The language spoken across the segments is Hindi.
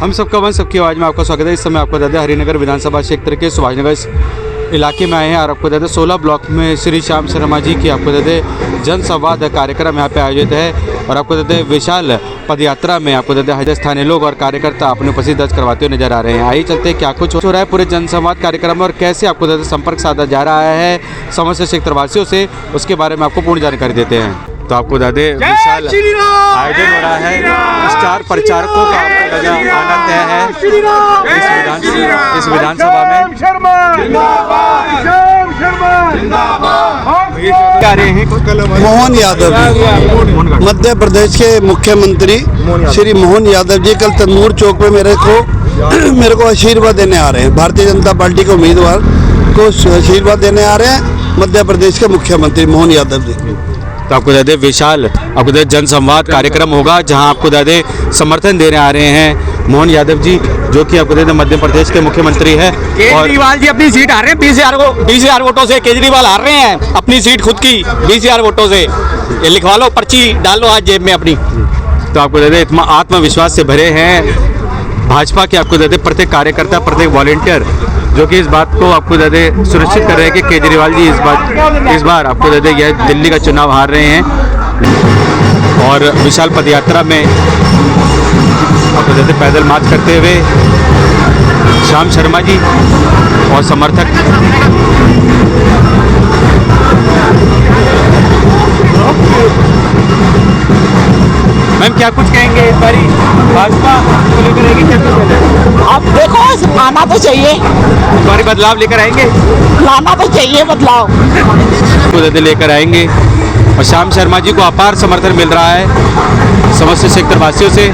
हम सबका मन सबकी आवाज़ में आपका स्वागत है। इस समय आपको बता दें हरिनगर विधानसभा क्षेत्र के सुभाषनगर इलाके में आए हैं और आपको बता दें 16 ब्लॉक में श्री श्याम शर्मा जी की आपको बता दें जनसंवाद कार्यक्रम यहाँ पे आयोजित है और आपको बता दें विशाल पदयात्रा में आपको बता दें हजारों स्थानीय लोग और कार्यकर्ता अपने उपस्थिति दर्ज करवाते हुए नजर आ रहे हैं। आइए चलते हैं क्या कुछ हो रहा है पूरे जनसंवाद कार्यक्रम में और कैसे आपको बता दें संपर्क साधा जा रहा है समस्त क्षेत्रवासियों से, उसके बारे में आपको पूर्ण जानकारी देते हैं। तो आपको बता दें विशाल आयोजन हो रहा है, स्टार प्रचारकों का आपको आना तय है इस विधानसभा में। क्या रहे हैं मोहन यादव, मध्य प्रदेश के मुख्यमंत्री श्री मोहन यादव जी कल तंदूर चौक पे मेरे को आशीर्वाद देने आ रहे हैं। भारतीय जनता पार्टी के उम्मीदवार को आशीर्वाद देने आ रहे हैं मध्य प्रदेश के मुख्यमंत्री मोहन यादव जी। तो आपको बता दें विशाल आपको बता दें जनसंवाद कार्यक्रम होगा जहां आपको बता दें समर्थन देने आ रहे हैं मोहन यादव जी, जो कि आपको बता दें मध्य प्रदेश के मुख्यमंत्री है। केजरीवाल जी अपनी सीट हार रहे हैं 20,000 वोटों से। केजरीवाल हार रहे हैं अपनी सीट खुद की 20,000 वोटों से। ये लिखवा लो, पर्ची डाल लो आज जेब में अपनी। तो आपको बता दें इतना आत्मविश्वास से भरे हैं भाजपा के आपको बता दें प्रत्येक कार्यकर्ता, प्रत्येक वॉलंटियर, जो कि इस बात को आपको बता दें सुनिश्चित कर रहे हैं कि केजरीवाल जी इस बार आपको बता दें यह दिल्ली का चुनाव हार रहे हैं। और विशाल पदयात्रा में आपको बता दें पैदल मार्च करते हुए श्याम शर्मा जी और समर्थक मैम क्या कुछ कहेंगे इस बारी भाजपा को लेकर आएंगे, क्या कुछ कहते हैं? अब देखो आना तो चाहिए, इस बारी बदलाव लेकर आएंगे, लाना तो चाहिए बदलाव को लेकर आएंगे। और श्याम शर्मा जी को अपार समर्थन मिल रहा है समस्त क्षेत्रवासियों से।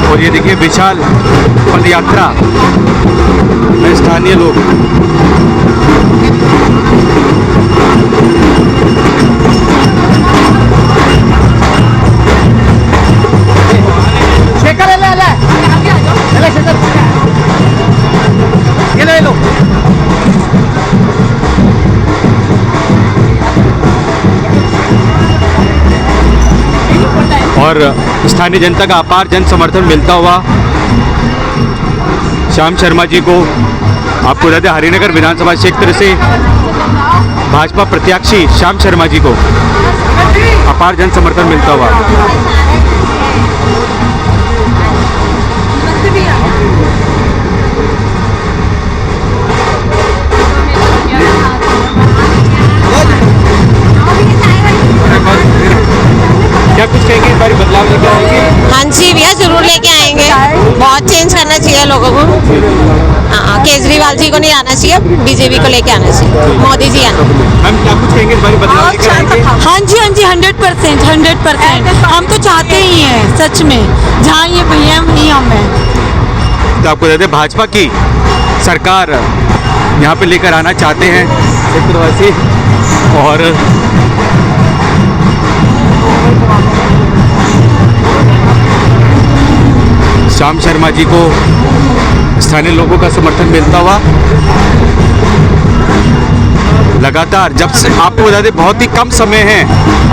और ये देखिए विशाल पदयात्रा में स्थानीय लोग और स्थानीय जनता का अपार जन समर्थन मिलता हुआ श्याम शर्मा जी को आपको बता दें हरिनगर विधानसभा क्षेत्र से भाजपा प्रत्याशी श्याम शर्मा जी को अपार जन समर्थन मिलता हुआ। क्या कुछ कहेंगे इस बारी बदलाव लेकर आएंगे? हाँ जी भैया जरूर लेके आएंगे, बहुत चेंज करना चाहिए लोगों को। हाँ केजरीवाल जी को नहीं आना चाहिए, बीजेपी को लेके आना चाहिए, मोदी जी आना। मैम क्या कुछ कहेंगे इस बारी बदलाव लेकर आएंगे? हाँ जी 100% हम तो चाहते ही हैं सच में, जहाँ ये भैया वहीं हम हैं। तो आपको बता दें भाजपा की सरकार यहाँ पे लेकर आना चाहते हैं क्षेत्रवासी। और श्याम शर्मा जी को स्थानीय लोगों का समर्थन मिलता हुआ लगातार, जब से आपको बता दें बहुत ही कम समय है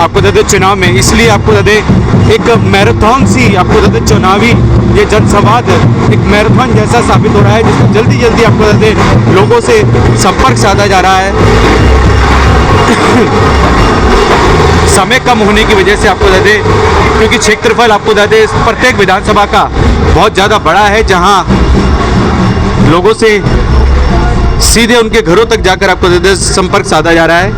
आपको बता दें चुनाव में, इसलिए आपको बता दें एक मैराथन सी आपको बता दें चुनावी ये जनसंवाद एक मैराथन जैसा साबित हो रहा है, जिसमें जल्दी जल्दी आपको बता दें लोगों से संपर्क साधा जा रहा है। समय कम होने की वजह से आपको बता दें, क्योंकि क्षेत्रफल आपको बता दें प्रत्येक विधानसभा का बहुत ज़्यादा बड़ा है, जहां लोगों से सीधे उनके घरों तक जाकर आपको बता दें संपर्क साधा जा रहा है।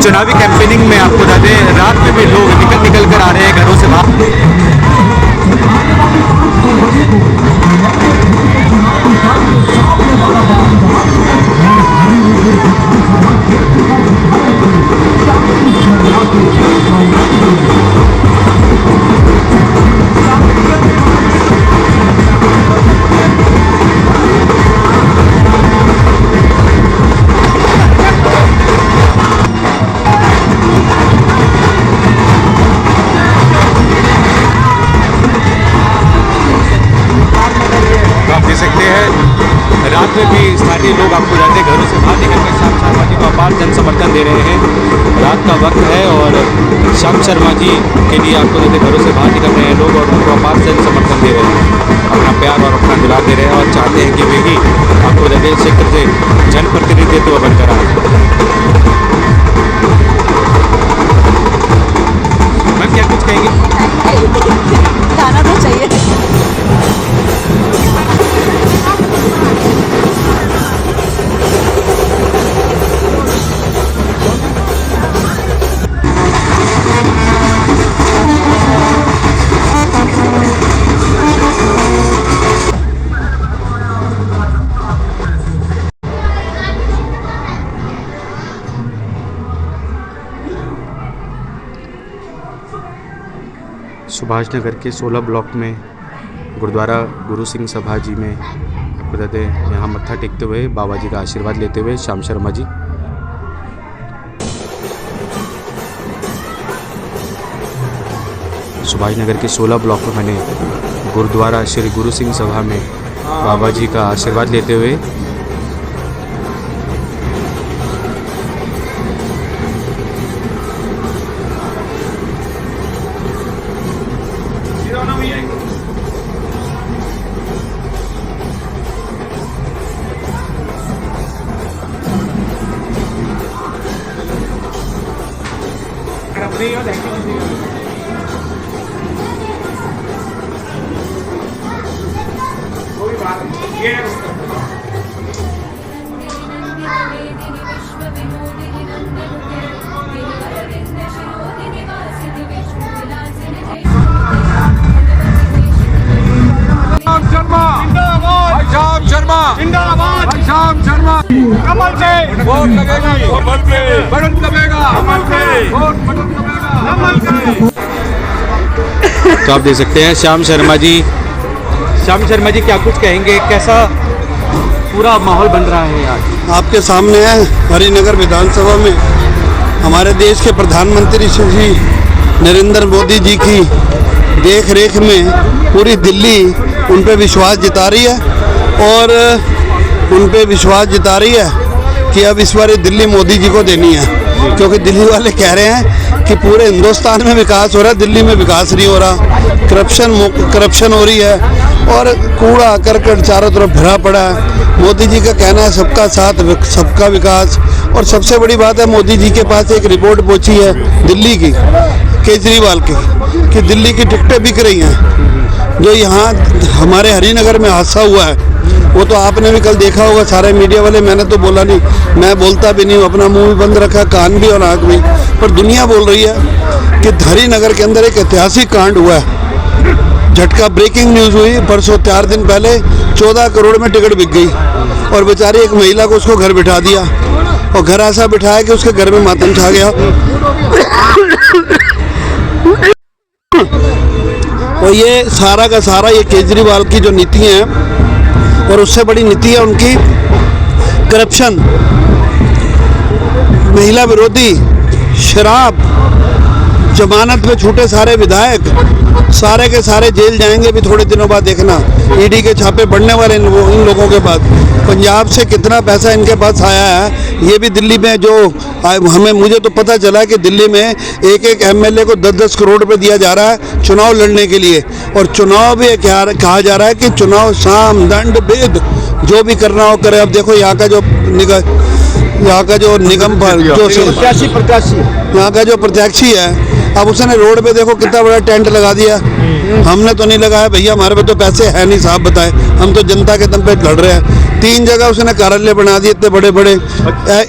चुनावी कैंपेनिंग में आपको बता दें रात में भी लोग निकल कर आ रहे हैं घरों से बाहर। रात का वक्त है और श्याम शर्मा जी के लिए आपको कहते हैं घरों से बाहर निकल रहे हैं लोग और उनको अपार जन समर्थन दे रहे हैं, अपना प्यार और अपना दुलार दे रहे हैं और चाहते हैं कि वे ही आपको कहते हैं क्षेत्र से जनप्रतिनिधित्व बनकर आए। मैम क्या कुछ कहेंगे? जाना तो चाहिए। सुभाष नगर के 16 ब्लॉक में गुरुद्वारा गुरु सिंह सभा जी में आपको कहते हैं यहाँ मत्था टेकते हुए बाबा जी का आशीर्वाद लेते हुए श्याम शर्मा जी। सुभाष नगर के 16 ब्लॉक में मैंने गुरुद्वारा श्री गुरु सिंह सभा में बाबा जी का आशीर्वाद लेते हुए कमल से वोट लगेगा, कमल पे बटन दबेगा, कमल पे वोट बटन दबेगा, कमल पे। तो आप देख सकते हैं श्याम शर्मा जी। श्याम शर्मा जी क्या कुछ कहेंगे, कैसा पूरा माहौल बन रहा है आज? आपके सामने है हरिनगर विधानसभा में हमारे देश के प्रधानमंत्री श्री नरेंद्र मोदी जी की देख रेख में पूरी दिल्ली उन पे विश्वास जता रही है और उन पे विश्वास जता रही है कि अब इस बार दिल्ली मोदी जी को देनी है, क्योंकि दिल्ली वाले कह रहे हैं कि पूरे हिंदुस्तान में विकास हो रहा है, दिल्ली में विकास नहीं हो रहा, करप्शन हो रही है और कूड़ा करकट चारों तरफ भरा पड़ा है। मोदी जी का कहना है सबका साथ सबका विकास। और सबसे बड़ी बात है मोदी जी के पास एक रिपोर्ट पहुंची है दिल्ली की, केजरीवाल की, कि दिल्ली की टिकटें बिक रही हैं। जो यहाँ हमारे हरिनगर में हादसा हुआ है वो तो आपने भी कल देखा होगा, सारे मीडिया वाले, मैंने तो बोला नहीं, मैं बोलता भी नहीं हूँ, अपना मुंह भी बंद रखा, कान भी और आँख भी, पर दुनिया बोल रही है कि हरिनगर के अंदर एक ऐतिहासिक कांड हुआ है। झटका ब्रेकिंग न्यूज़ हुई परसों 4 दिन पहले, 14 करोड़ में टिकट बिक गई और बेचारी एक महिला को उसको घर बिठा दिया और घर ऐसा बिठाया कि उसके घर में मातम छा गया। और ये सारा का सारा ये केजरीवाल की जो नीति है और उससे बड़ी नीति है उनकी करप्शन, महिला विरोधी, शराब, जमानत में छूटे सारे विधायक सारे के सारे जेल जाएंगे भी थोड़े दिनों बाद, देखना ईडी के छापे पड़ने वाले इन लोगों के बाद। पंजाब से कितना पैसा इनके पास आया है ये भी दिल्ली में जो मुझे तो पता चला कि दिल्ली में एक एमएलए को 10-10 करोड़ रुपए दिया जा रहा है चुनाव लड़ने के लिए। और चुनाव भी कहा जा रहा है कि चुनाव साम दंड भेद जो भी करना हो करे। अब देखो यहाँ का जो निगम पर जो प्रत्याशी यहाँ का जो प्रत्याशी है, अब उसने रोड पे देखो कितना बड़ा टेंट लगा दिया। हमने तो नहीं लगाया भैया, हमारे पे तो पैसे है नहीं, साहब बताए, हम तो जनता के दम पे लड़ रहे हैं। 3 जगह उसने कार्यालय बना दिए इतने बड़े बड़े।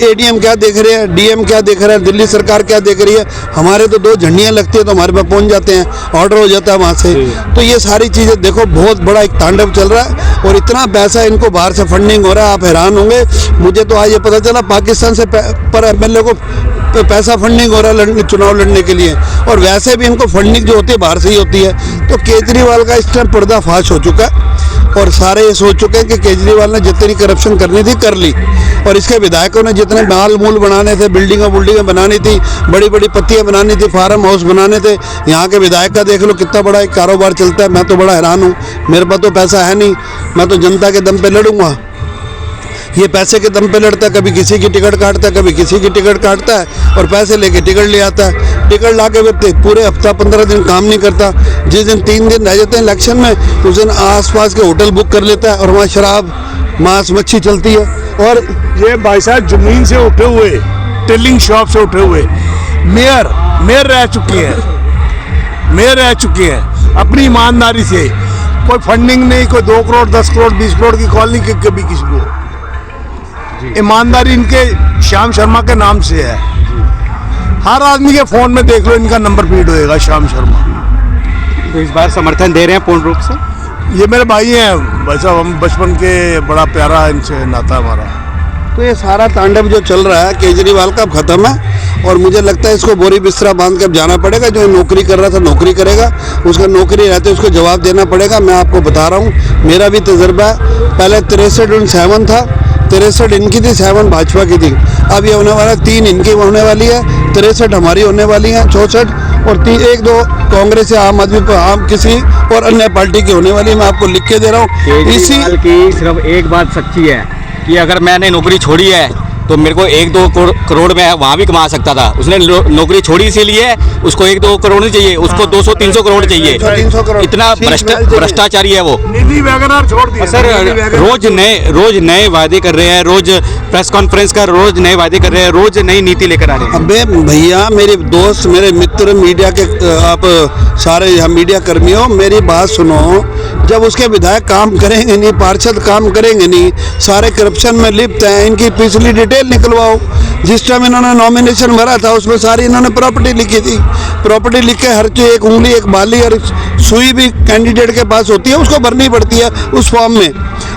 एडीएम क्या देख रहे हैं, डीएम क्या देख रहा है, दिल्ली सरकार क्या देख रही है। हमारे तो 2 झंडियाँ लगती है तो हमारे पास पहुँच जाते हैं, ऑर्डर हो जाता है वहाँ से। तो ये सारी चीज़ें देखो, बहुत बड़ा एक तांडव चल रहा है और इतना पैसा इनको बाहर से फंडिंग हो रहा है, आप हैरान होंगे। मुझे तो आज ये पता चला पाकिस्तान से पर एमएलए को पैसा फंडिंग हो रहा है चुनाव लड़ने के लिए, और वैसे भी इनको फंडिंग जो होती है बाहर से ही होती है। तो केजरीवाल का इस टाइम पर्दाफाश हो चुका है और सारे ये सोच चुके हैं कि केजरीवाल ने जितनी करप्शन करनी थी कर ली, और इसके विधायकों ने जितने माल मूल बनाने थे, बिल्डिंगें बनानी थी, बड़ी बड़ी पत्तियां बनानी थी, फार्म हाउस बनाने थे, यहाँ के विधायक का देख लो कितना बड़ा एक कारोबार चलता है। मैं तो बड़ा हैरान हूँ, मेरे पास तो पैसा है नहीं, मैं तो जनता के दम पे लड़ूंगा। ये पैसे के दम पे लड़ता है, कभी किसी की टिकट काटता है, कभी किसी की टिकट काटता है और पैसे लेके टिकट ले आता है। टिकट ला के पूरे हफ्ता 15 दिन काम नहीं करता। जिस दिन 3 दिन रह जाते हैं इलेक्शन में, उस दिन आसपास के होटल बुक कर लेता है और वहाँ शराब मांस मच्छी चलती है। और ये भाई साहब जमीन से उठे हुए, टेलिंग शॉप से उठे हुए मेयर रह चुके हैं अपनी ईमानदारी से। कोई फंडिंग नहीं, कोई 2 करोड़ 10 करोड़ 20 करोड़ की कॉल नहीं कभी किसी को। ईमानदारी इनके श्याम शर्मा के नाम से है। हर आदमी के फोन में देख लो, इनका नंबर फीड होएगा श्याम शर्मा। तो इस बार समर्थन दे रहे हैं पूर्ण रूप से? ये मेरे भाई हैं भाई साहब, हम बचपन के, बड़ा प्यारा इनसे नाता हमारा। तो ये सारा तांडव जो चल रहा है केजरीवाल का अब खत्म है और मुझे लगता है इसको बोरी बिस्तरा बांध के अब जाना पड़ेगा। जो नौकरी कर रहा था नौकरी करेगा, उसका नौकरी रहते उसको जवाब देना पड़ेगा। मैं आपको बता रहा हूँ, मेरा भी तजर्बा है। पहले 63-7 था, 63 इनकी थी, 7 भाजपा की थी। अब ये होने वाला 3 इनकी होने वाली है, 63 हमारी होने वाली है, 64 और 1-2 कांग्रेस या आम आदमी आम किसी और अन्य पार्टी की होने वाली है। मैं आपको लिख के दे रहा हूँ। इसी की सिर्फ एक बात सच्ची है कि अगर मैंने नौकरी छोड़ी है तो मेरे को 1-2 करोड़ में वहाँ भी कमा सकता था। उसने नौकरी छोड़ी इसीलिए उसको 1-2 करोड़ नहीं चाहिए, उसको 200-300 करोड़ चाहिए। 300 करोड़ इतना भ्रष्टाचारी है वो। निधि वैगनर छोड़ दिया सर, रोज नए वादे कर रहे हैं, रोज प्रेस कॉन्फ्रेंस का रोज नए वादे कर रहे हैं, रोज नई नीति लेकर आ रहे हैं। अबे भैया, मेरे दोस्त, मेरे मित्र, मीडिया के आप सारे मीडिया कर्मियों, मेरी बात सुनो। जब उसके विधायक काम करेंगे नहीं, पार्षद काम करेंगे नहीं, सारे करप्शन में लिप्त हैं, इनकी पिछली डिटेल निकलवाओ। जिस टाइम इन्होंने नॉमिनेशन भरा था उसमें सारी इन्होंने प्रॉपर्टी लिखी थी। प्रॉपर्टी लिख के हर चीज, एक उंगली, एक बाली और सुई भी कैंडिडेट के पास होती है, उसको भरनी पड़ती है उस फॉर्म में,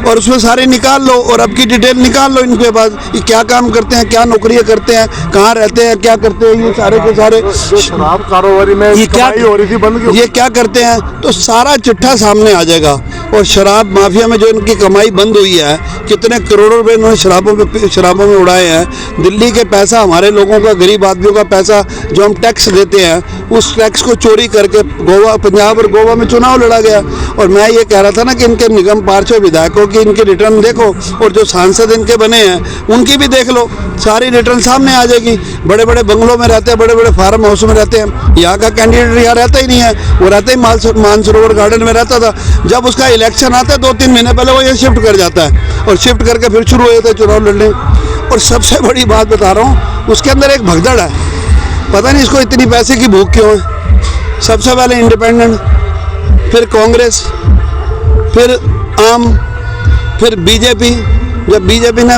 और उसमें सारे निकाल लो और अब की डिटेल निकाल लो इनके पास। ये क्या काम करते हैं, क्या नौकरियां करते हैं, कहाँ रहते हैं, क्या करते हैं, ये सारे के सारे शराब कारोबारी में ये क्या कमाई हो रही थी, बंद क्यों? ये क्या करते हैं, तो सारा चिट्ठा सामने आ जाएगा। और शराब माफिया में जो इनकी कमाई बंद हुई है, कितने करोड़ों रुपए इन्होंने शराबों में उड़ाए हैं। दिल्ली के पैसा, हमारे लोगों का, गरीब आदमियों का पैसा जो हम टैक्स देते हैं, उस टैक्स को चोरी करके गोवा, पंजाब और गोवा में चुनाव लड़ा गया। और मैं ये कह रहा था ना कि इनके निगम पार्षद विधायकों की इनकी रिटर्न देखो, और जो सांसद इनके बने हैं उनकी भी देख लो, सारी रिटर्न सामने आ जाएगी। बड़े बड़े बंगलों में रहते हैं, बड़े बड़े फार्म हाउस में रहते हैं। यहाँ का कैंडिडेट यहाँ रहता ही नहीं है, वो रहता ही मानसरोवर गार्डन में रहता था। जब उसका इलेक्शन आता है 2-3 महीने पहले वो ये शिफ्ट कर जाता है, और शिफ्ट करके फिर शुरू हो जाता है चुनाव लड़ने। और सबसे बड़ी बात बता रहा हूँ, उसके अंदर एक भगदड़ है, पता नहीं इसको इतनी पैसे की भूख क्यों है। सबसे पहले इंडिपेंडेंट, फिर कांग्रेस, फिर आम, फिर बीजेपी। जब बीजेपी ने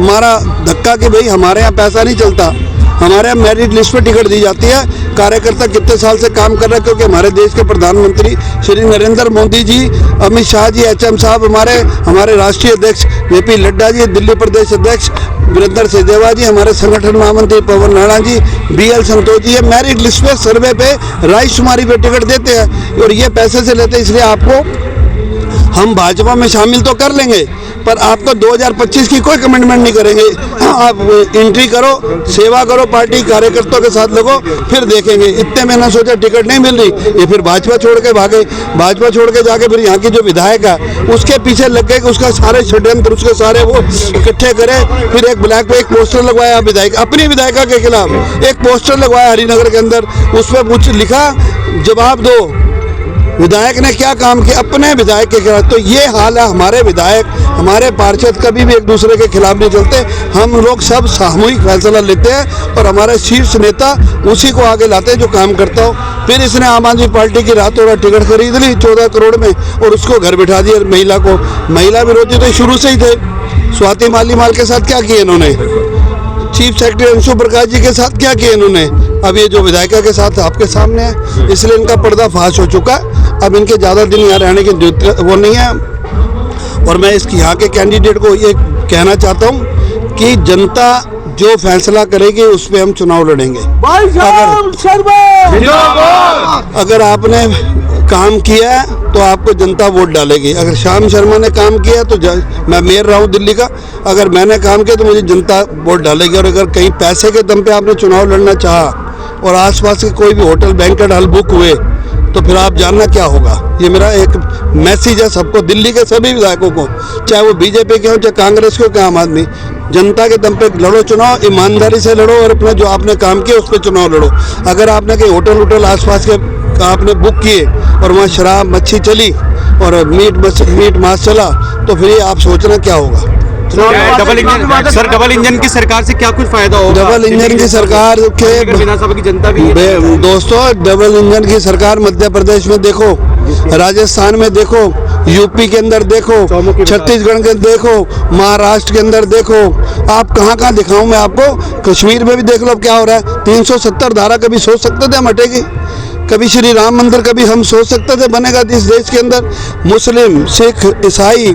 मारा धक्का कि भाई हमारे यहाँ पैसा नहीं चलता, हमारे यहाँ मेरिट लिस्ट पे टिकट दी जाती है, कार्यकर्ता कितने साल से काम कर रहे हैं, क्योंकि हमारे देश के प्रधानमंत्री श्री नरेंद्र मोदी जी, अमित शाह जी, HM साहब, हमारे राष्ट्रीय अध्यक्ष JP नड्डा जी, दिल्ली प्रदेश अध्यक्ष वीरेंद्र सिंह जी, हमारे संगठन महामंत्री पवन नाणा जी, BL संतोष जी, ये मेरिट लिस्ट पे, सर्वे पे, रायशुमारी पे टिकट देते हैं और ये पैसे से लेते हैं। इसलिए आपको हम भाजपा में शामिल तो कर लेंगे, पर आपको 2025 की कोई कमिटमेंट नहीं करेंगे। आप एंट्री करो, सेवा करो, पार्टी कार्यकर्ताओं के साथ लगो, फिर देखेंगे। इतने में ना सोचा टिकट नहीं मिल रही, ये फिर भाजपा छोड़ के भागे। भाजपा छोड़ के जाके फिर यहाँ की जो विधायक है उसके पीछे लग गए, उसका सारे षड्यंत्र, उसके सारे वो इकट्ठे करे। फिर एक ब्लैक पे एक पोस्टर लगवाया विधायक, अपनी विधायिका के खिलाफ एक पोस्टर लगवाया हरिनगर के अंदर, उस पर कुछ लिखा, जवाब दो विधायक ने क्या काम किया अपने विधायक के खिलाफ। तो ये हाल है, हमारे विधायक, हमारे पार्षद कभी भी एक दूसरे के खिलाफ नहीं चलते। हम लोग सब सामूहिक फैसला लेते हैं और हमारे शीर्ष नेता उसी को आगे लाते हैं जो काम करता हो। फिर इसने आम आदमी पार्टी की रातों रात टिकट खरीद ली 14 करोड़ में और उसको घर बिठा दिया महिला को। महिला विरोधी तो शुरू से ही थे। स्वाति मालीवाल के साथ क्या किया इन्होंने, चीफ सेक्रेटरी अंशु प्रकाश जी के साथ क्या किया इन्होंने, अब ये जो विधायिका के साथ आपके सामने है। इसलिए इनका पर्दाफाश हो चुका है। अब इनके ज़्यादा दिन यहाँ रहने की वो नहीं है। और मैं इसकी यहाँ के कैंडिडेट को ये कहना चाहता हूँ कि जनता जो फैसला करेगी उस पर हम चुनाव लड़ेंगे। अगर आपने काम किया है तो आपको जनता वोट डालेगी। अगर श्याम शर्मा ने काम किया तो मैं मेयर रहा हूँ दिल्ली का, अगर मैंने काम किया तो मुझे जनता वोट डालेगी। और अगर कहीं पैसे के दम पे आपने चुनाव लड़ना चाहा और आसपास के कोई भी होटल बैंकेट हॉल बुक हुए तो फिर आप जानना क्या होगा। ये मेरा एक मैसेज है सबको, दिल्ली के सभी विधायकों को, चाहे वो बीजेपी के हो चाहे कांग्रेस के हो क्या आम आदमी, जनता के दम पे लड़ो चुनाव, ईमानदारी से लड़ो और अपना जो आपने काम किया उस पर चुनाव लड़ो। अगर आपने कहीं होटल आसपास के आपने बुक किए और वहाँ शराब मच्छी चली और मीट मांस चला, तो फिर ये आप सोचना क्या होगा। Double engine sir, double engine की सरकार से क्या कुछ फायदा होगा? डबल इंजन की सरकार के विधानसभा की जनता भी है। दोस्तों, डबल इंजन की सरकार मध्य प्रदेश में देखो, राजस्थान में देखो, यूपी के अंदर देखो, छत्तीसगढ़ के देखो, महाराष्ट्र के अंदर देखो, आप कहाँ दिखाऊं मैं आपको। कश्मीर में भी देख लो क्या हो रहा है। 370 धारा कभी सोच सकते थे हम हटेगी? कभी श्री राम मंदिर कभी हम सोच सकते थे बनेगा इस देश के अंदर? मुस्लिम, सिख, ईसाई,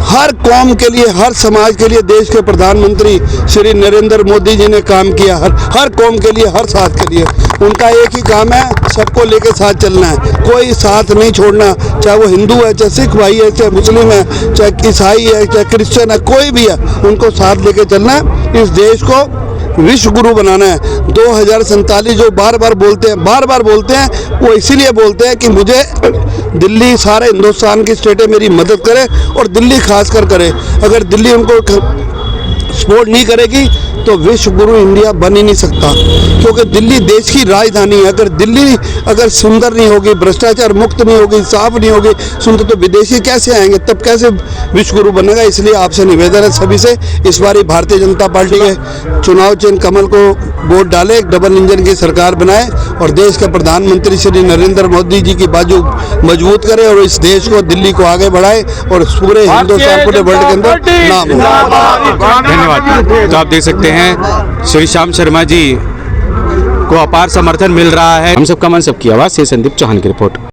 हर कौम के लिए, हर समाज के लिए देश के प्रधानमंत्री श्री नरेंद्र मोदी जी ने काम किया। हर कौम के लिए, हर साथ के लिए उनका एक ही काम है, सबको लेके साथ चलना है, कोई साथ नहीं छोड़ना। चाहे वो हिंदू है, चाहे सिख भाई है, चाहे मुस्लिम है, चाहे ईसाई है, चाहे क्रिश्चियन है, कोई भी है, उनको साथ लेके चलना है। इस देश को विश्व गुरु बनाना है। 2047 जो बार बार बोलते हैं, वो इसीलिए बोलते हैं कि मुझे दिल्ली सारे हिंदुस्तान की स्टेटें मेरी मदद करे और दिल्ली खासकर करे। अगर दिल्ली उनको सपोर्ट नहीं करेगी तो विश्व गुरु इंडिया बन ही नहीं सकता, क्योंकि दिल्ली देश की राजधानी है। अगर दिल्ली अगर सुंदर नहीं होगी, भ्रष्टाचार मुक्त नहीं होगी, साफ नहीं होगी सुंदर, तो विदेशी कैसे आएंगे, तब कैसे विश्व गुरु बनेगा। इसलिए आपसे निवेदन है सभी से, इस बार भारतीय जनता पार्टी के चुनाव चिन्ह कमल को वोट डाले, डबल इंजन की सरकार बनाए और देश के प्रधानमंत्री श्री नरेंद्र मोदी जी की बाजू मजबूत करे और इस देश को, दिल्ली को आगे बढ़ाए और पूरे हिंदुस्तान, पूरे वर्ल्ड के अंदर नाम हो। धन्यवाद। तो आप देख सकते हैं श्री श्याम शर्मा जी को अपार समर्थन मिल रहा है। हम सबका मन, सबकी आवाज़ से संदीप चौहान की रिपोर्ट।